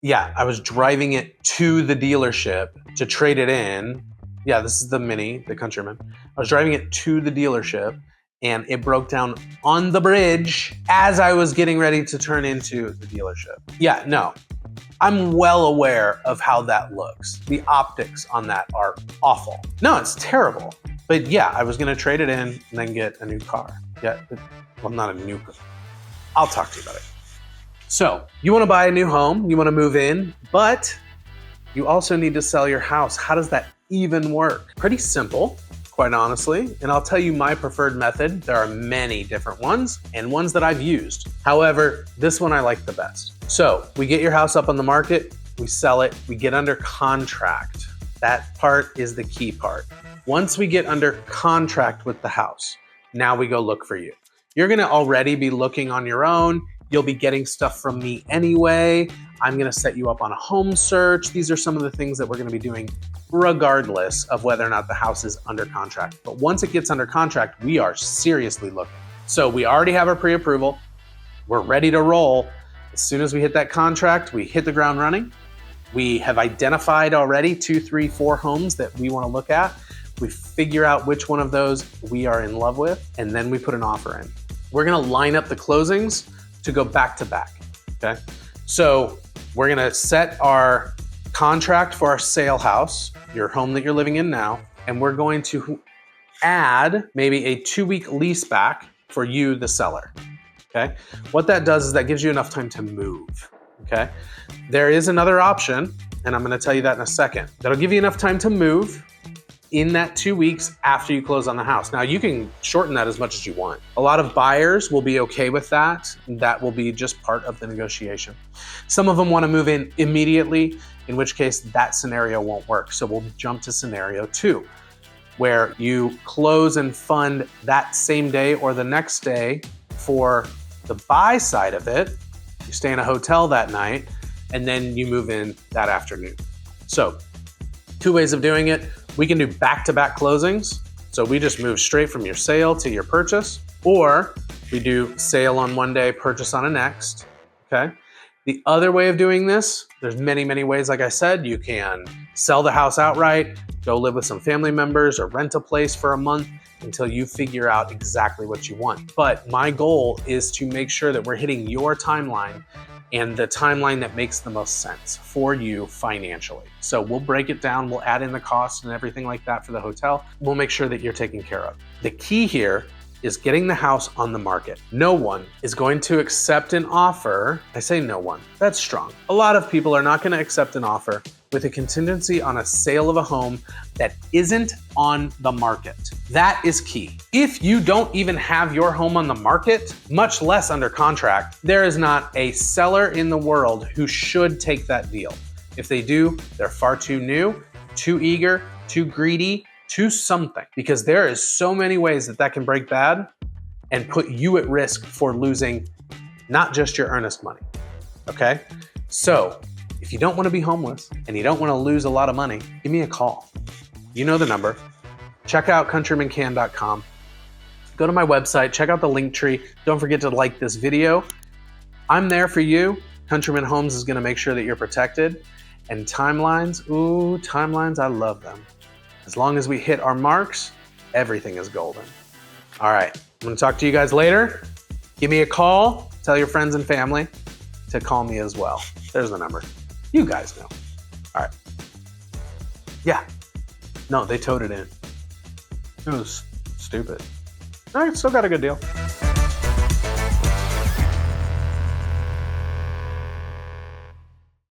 Yeah, I was driving it to the dealership to trade it in. Yeah, this is the Mini, the Countryman. I was driving it to the dealership and it broke down on the bridge as I was getting ready to turn into the dealership. Yeah, no, I'm well aware of how that looks. The optics on that are awful. No, it's terrible. But yeah, I was gonna trade it in and then get a new car. Yeah, well, not a new car. I'll talk to you about it. So you wanna buy a new home, you wanna move in, but you also need to sell your house. How does that even work? Pretty simple, quite honestly. And I'll tell you my preferred method. There are many different ones and ones that I've used. However, this one I like the best. So we get your house up on the market, we sell it, we get under contract. That part is the key part. Once we get under contract with the house, now we go look for you. You're gonna already be looking on your own. You'll be getting stuff from me anyway. I'm gonna set you up on a home search. These are some of the things that we're gonna be doing regardless of whether or not the house is under contract. But once it gets under contract, we are seriously looking. So we already have our pre-approval. We're ready to roll. As soon as we hit that contract, we hit the ground running. We have identified already 2, 3, 4 homes that we wanna look at. We figure out which one of those we are in love with, and then we put an offer in. We're gonna line up the closings to go back to back, okay? So we're gonna set our contract for our sale house, your home that you're living in now, and we're going to add maybe a 2-week lease back for you, the seller, okay? What that does is that gives you enough time to move, okay? There is another option, and I'm gonna tell you that in a second. That'll give you enough time to move in that 2 weeks after you close on the house. Now you can shorten that as much as you want. A lot of buyers will be okay with that. That will be just part of the negotiation. Some of them want to move in immediately, in which case that scenario won't work. So we'll jump to scenario 2, where you close and fund that same day or the next day for the buy side of it. You stay in a hotel that night, and then you move in that afternoon. So 2 ways of doing it. We can do back-to-back closings. So we just move straight from your sale to your purchase, or we do sale on one day, purchase on a next, okay? The other way of doing this, there's many, many ways. Like I said, you can sell the house outright, go live with some family members, or rent a place for a month until you figure out exactly what you want. But my goal is to make sure that we're hitting your timeline and the timeline that makes the most sense for you financially. So we'll break it down, we'll add in the cost and everything like that for the hotel. We'll make sure that you're taken care of. The key here is getting the house on the market. No one is going to accept an offer. I say no one, that's strong. A lot of people are not gonna accept an offer with a contingency on a sale of a home that isn't on the market. That is key. If you don't even have your home on the market, much less under contract, there is not a seller in the world who should take that deal. If they do, they're far too new, too eager, too greedy, too something, because there is so many ways that that can break bad and put you at risk for losing not just your earnest money, okay? So if you don't want to be homeless and you don't want to lose a lot of money, give me a call. You know the number. Check out countrymancan.com. Go to my website, check out the link tree. Don't forget to like this video. I'm there for you. Countryman Homes is going to make sure that you're protected. And timelines, ooh, timelines, I love them. As long as we hit our marks, everything is golden. All right, I'm going to talk to you guys later. Give me a call. Tell your friends and family to call me as well. There's the number. You guys know. All right. Yeah. No, they towed it in. It was stupid. I still got a good deal.